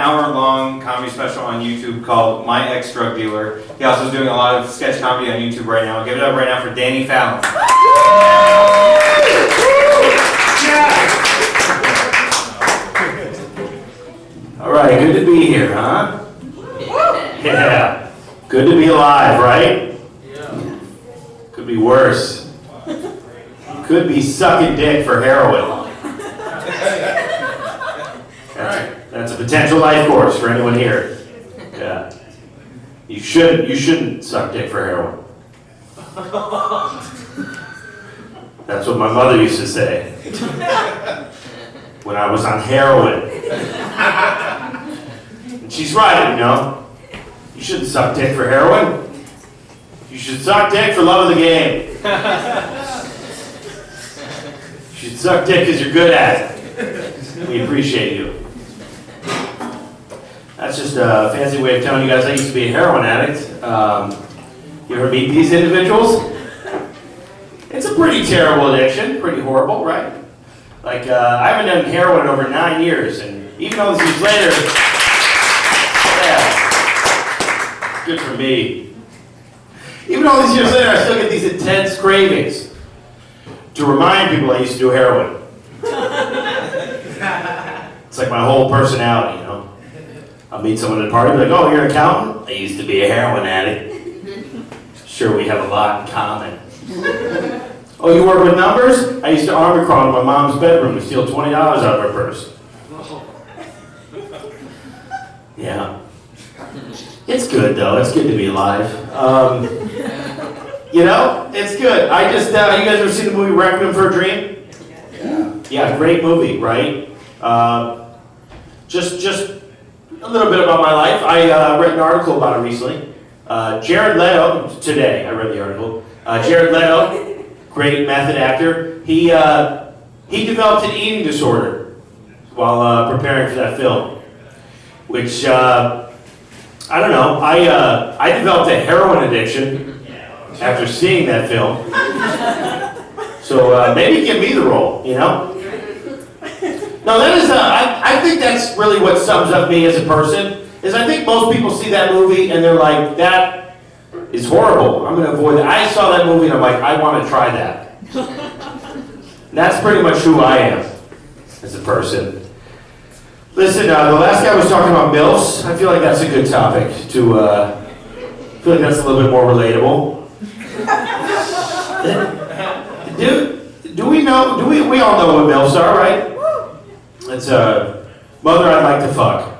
hour-long comedy special on YouTube called My Ex-Drug Dealer. He also is doing a lot of sketch comedy on YouTube right now. Give it up right now for Danny Fallon. All right, good to be here, huh? Yeah. Good to be alive, right? Yeah. Could be worse. Could be sucking dick for heroin. That's a potential life course for anyone here. Yeah. You shouldn't suck dick for heroin. That's what my mother used to say when I was on heroin. And she's right, you know. You shouldn't suck dick for heroin. You should suck dick for love of the game. You should suck dick because you're good at it. We appreciate you. That's just a fancy way of telling you guys I used to be a heroin addict. You ever meet these individuals? It's a pretty terrible addiction, pretty horrible, right? Like, I haven't done heroin in over 9 years, and even all these years later, yeah, good for me. Even all these years later, I still get these intense cravings to remind people I used to do heroin. It's like my whole personality, you know? I'll meet someone at a party, like, oh, you're an accountant? I used to be a heroin addict. Sure, we have a lot in common. Oh, you work with numbers? I used to army crawl in my mom's bedroom to steal $20 out of her purse. Yeah. It's good, though. It's good to be alive. You know, it's good. I just, you guys ever seen the movie Requiem for a Dream? Yeah, great movie, right? Just a little bit about my life. I read an article about it recently. Jared Leto, today I read the article. Jared Leto, great method actor. He developed an eating disorder while preparing for that film, which I don't know. I developed a heroin addiction after seeing that film. So maybe give me the role, you know? No, that is, I think that's really what sums up me as a person, is I think most people see that movie and they're like, that is horrible. I'm going to avoid that. I saw that movie and I'm like, I want to try that. And that's pretty much who I am as a person. Listen, the last guy was talking about MILFs. I feel like that's a good topic to, I feel like that's a little bit more relatable. We all know what MILFs are, right? It's a mother I'd like to fuck.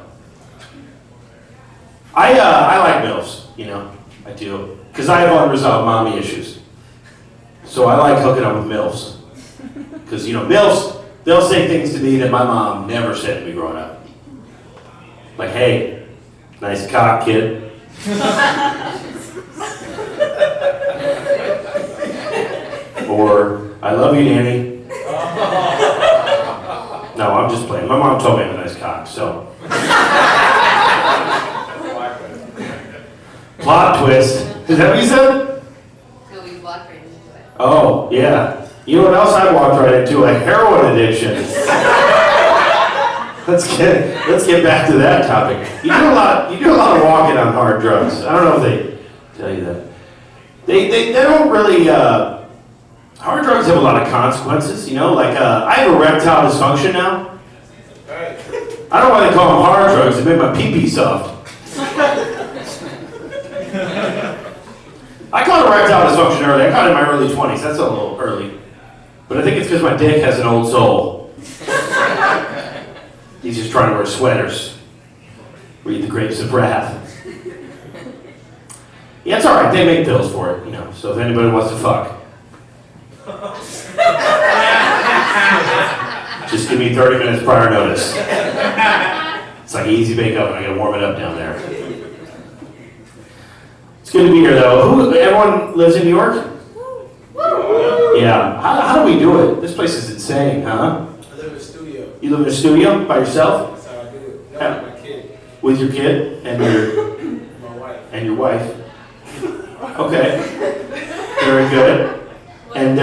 I like MILFs, you know, I do. Because I have unresolved mommy issues. So I like hooking up with MILFs. Because, you know, MILFs, they'll say things to me that my mom never said to me growing up. Like, hey, nice cock, kid. Or, I love you, Danny. No, I'm just playing. My mom told me I have a nice cock, so. Plot twist. Is that what you said? No, we walked right into it. Oh, yeah. You know what else I walked right into? A heroin addiction. Let's get back to that topic. You do a lot of walking on hard drugs. I don't know if they tell you that. They don't really, hard drugs have a lot of consequences, you know, like, I have erectile dysfunction now. I don't know why they call them hard drugs, they make my pee-pee soft. I caught erectile dysfunction early, I caught it in my early 20s, that's a little early. But I think it's because my dick has an old soul. He's just trying to wear sweaters. Read the Grapes of Wrath. Yeah, it's alright, they make pills for it, you know, so if anybody wants to fuck. Just give me 30 minutes prior notice. It's like easy bake oven. I gotta warm it up down there. It's good to be here though. Everyone lives in New York? Yeah. How do we do it? This place is insane, huh? I live in a studio. You live in a studio by yourself? That's how I do it. No, with my kid. With your kid and My wife. your wife. Okay. Very good. And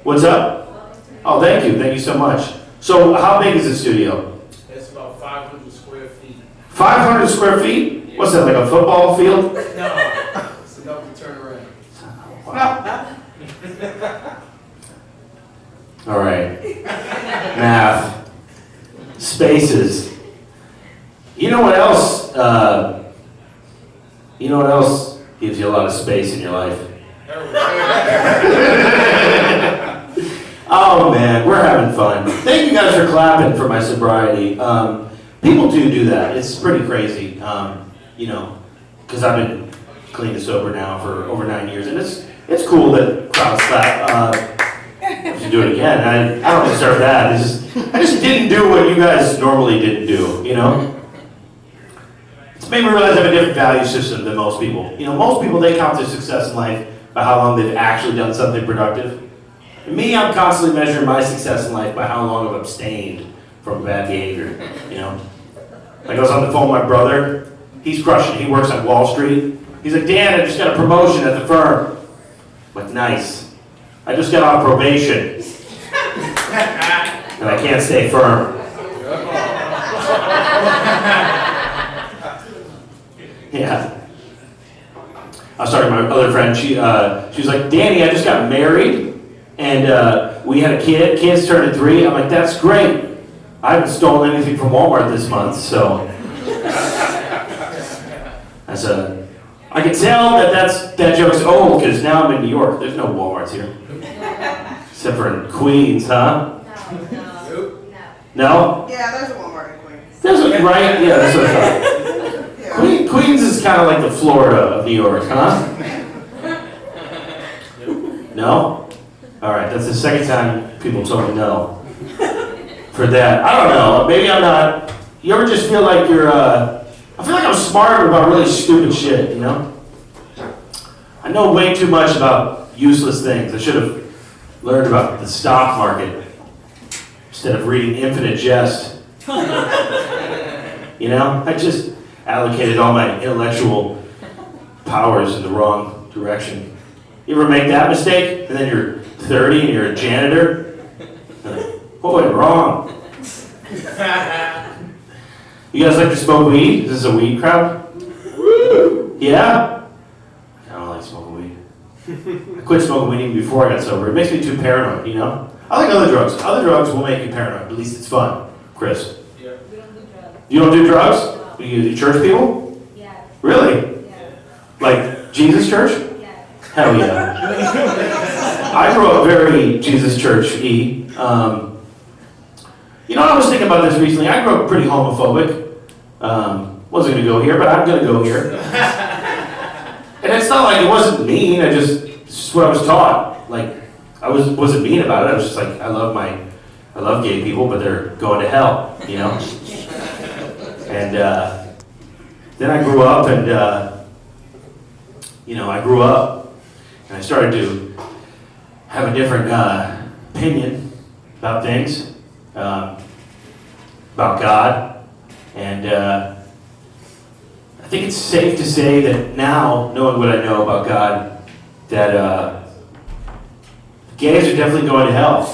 what's up? Oh, thank you so much. So how big is the studio? It's about 500 square feet. 500 square feet? What's that, like a football field? No. It's enough to turn around. Wow. All right. Math. Spaces. You know what else? You know what else gives you a lot of space in your life? Oh man, we're having fun. Thank you guys for clapping for my sobriety. People do that. It's pretty crazy. You know, because I've been clean and sober now for over 9 years, and it's cool that crowds clap. I should do it again. I don't deserve that. I just didn't do what you guys normally didn't do. You know. It's made me realize I have a different value system than most people. You know, most people, they count their success in life by how long they've actually done something productive. And me, I'm constantly measuring my success in life by how long I've abstained from bad behavior, you know? Like I was on the phone with my brother, he's crushing it. He works on Wall Street. He's like, Dan, I just got a promotion at the firm. I'm like, nice. I just got off probation. And I can't stay firm. Yeah. I was talking to my other friend, she was like, Danny, I just got married, and we had a kid, kids turned 3. I'm like, that's great. I haven't stolen anything from Walmart this month, so. I said, I can tell that joke's old, because now I'm in New York. There's no Walmarts here. Except for in Queens, huh? No? Yeah, there's a Walmart in Queens. There's a, right? Yeah, that's what I thought. Queens is kind of like the Florida of New York, huh? No? All right, that's the second time people told me no. For that. I don't know, maybe I'm not. You ever just feel like you're, I feel like I'm smarter about really stupid shit, you know? I know way too much about useless things. I should have learned about the stock market instead of reading Infinite Jest. You know? I just allocated all my intellectual powers in the wrong direction. You ever make that mistake? And then you're 30 and you're a janitor? What went wrong? You guys like to smoke weed? Is this a weed crowd? Yeah? I don't like smoking weed. I quit smoking weed even before I got sober. It makes me too paranoid, you know? I like other drugs. Other drugs will make you paranoid. At least it's fun. Chris? Yeah. We don't do drugs. You don't do drugs? You church people? Yeah. Really? Yeah. Like Jesus church? Yeah. Hell yeah. I grew up very Jesus church-y. You know, I was thinking about this recently. I grew up pretty homophobic. Wasn't going to go here, but I'm going to go here. And it's not like it wasn't mean. It's just what I was taught. Like, I wasn't mean about it. I was just like, I love gay people, but they're going to hell, you know? And then I grew up and, and I started to have a different opinion about things, about God. And I think it's safe to say that now, knowing what I know about God, that gays are definitely going to hell.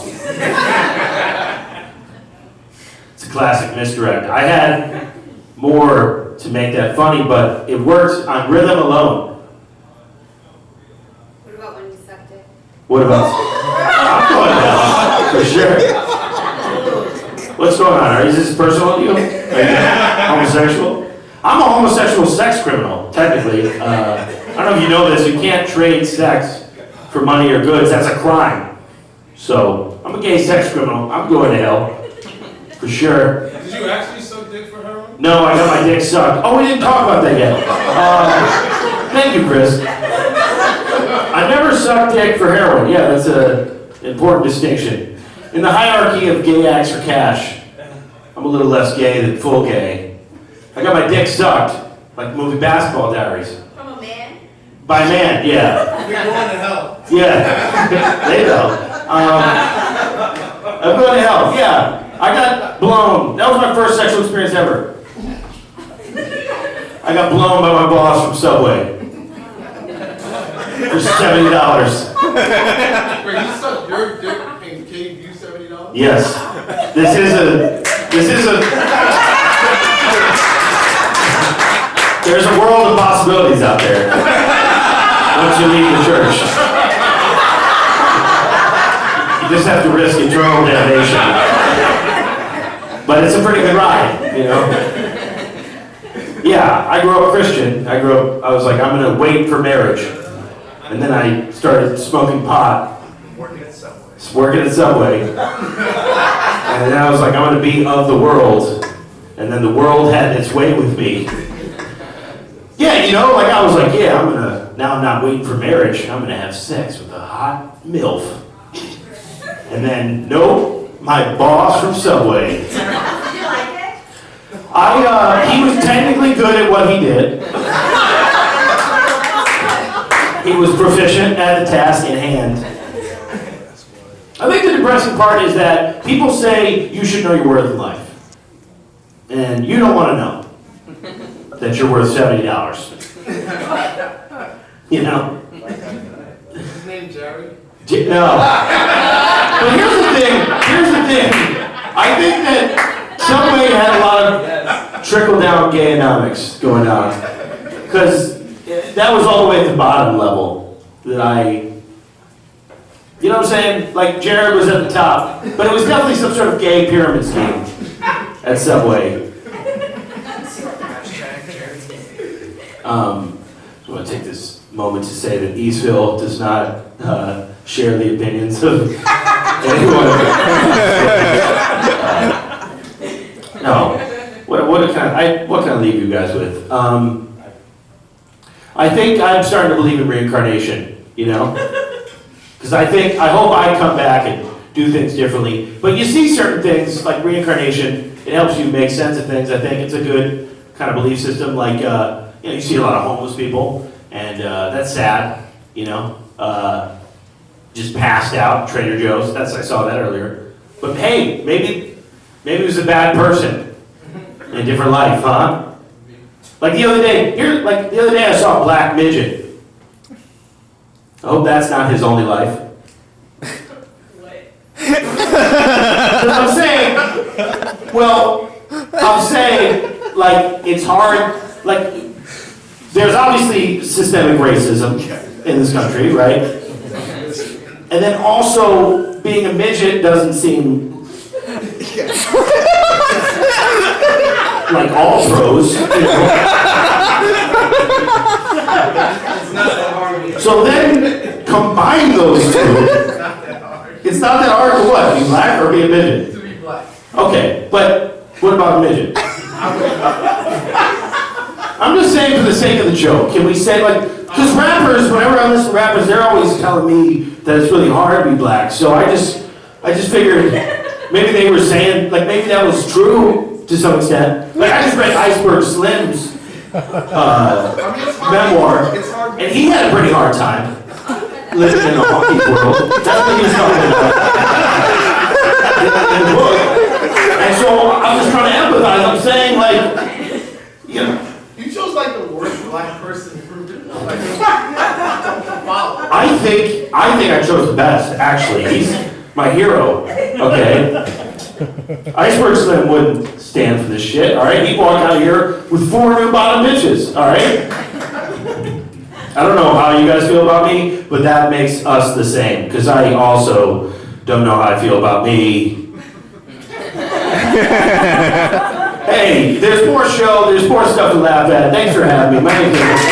It's a classic misdirect. I had more to make that funny, but it works on rhythm alone. What about when you sucked it? What about? I'm going to hell, for sure. What's going on? Is this personal to you? Are you homosexual? I'm a homosexual sex criminal, technically. I don't know if you know this, you can't trade sex for money or goods. That's a crime. So, I'm a gay sex criminal. I'm going to hell. For sure. Did you actually suck dick for heroin? No, I got my dick sucked. Oh, we didn't talk about that yet. Thank you, Chris. I never sucked dick for heroin. Yeah, that's an important distinction. In the hierarchy of gay acts for cash, I'm a little less gay than full gay. I got my dick sucked, like the movie Basketball Diaries. From a man? By man, yeah. You're going to hell. Yeah, they know. I'm going to hell, yeah. I got blown. That was my first sexual experience ever. I got blown by my boss from Subway. For $70. Wait, you sucked your dick and gave you $70? Yes. This is a once you leave the church. You just have to risk eternal damnation. But it's a pretty good ride, you know? Yeah, I grew up Christian. I was like, I'm gonna wait for marriage. And then I started smoking pot. Working at Subway. And then I was like, I'm gonna be of the world. And then the world had its way with me. Yeah, you know, like I was like, yeah, now I'm not waiting for marriage. I'm gonna have sex with a hot MILF. And then, nope, my boss from Subway. Did you like it? He was technically good at what he did. He was proficient at the task in hand. I think the depressing part is that people say you should know your worth in life. And you don't want to know that you're worth $70. You know? Is his name Jerry? No. But here's the thing. I think that Subway had a lot of trickle-down gayonomics going on. Because that was all the way at the bottom level that you know what I'm saying? Like, Jared was at the top. But it was definitely some sort of gay pyramid scheme at Subway. I want to take this moment to say that Eastville does not share the opinions of anyone. No. What can I leave you guys with? I think I'm starting to believe in reincarnation, you know? Because I hope I come back and do things differently. But you see certain things, like reincarnation, it helps you make sense of things. I think it's a good kind of belief system. Like, you see a lot of homeless people, and that's sad, you know? Just passed out, Trader Joe's. I saw that earlier. But hey, maybe he was a bad person in a different life, huh? Like the other day I saw a black midget. I hope that's not his only life. I'm saying, like, it's hard, like, there's obviously systemic racism in this country, right? And then also, being a midget doesn't seem like all pros, you know? So then, combine those two. It's not that hard for what? Be black or be a midget? To be black. Okay, but what about a midget? I'm just saying for the sake of the joke. Can we say, like, because rappers, whenever I listen to rappers, they're always telling me that it's really hard to be black. So I just figured maybe they were saying, like, maybe that was true to some extent. Like, I just read Iceberg Slim's memoir, and he had a pretty hard time living in a hockey world. That's what he was talking about in the book. And so I was trying to empathize. I'm saying, like, you know. You chose like the worst black person group. Like, Fallon. I think I chose the best, actually. He's my hero, okay? Iceberg Slim wouldn't stand for this shit, all right? He'd walk out of here with 4 new bottom bitches, all right? I don't know how you guys feel about me, but that makes us the same, because I also don't know how I feel about me. Hey, there's more show, there's more stuff to laugh at. Thanks for having me. My name is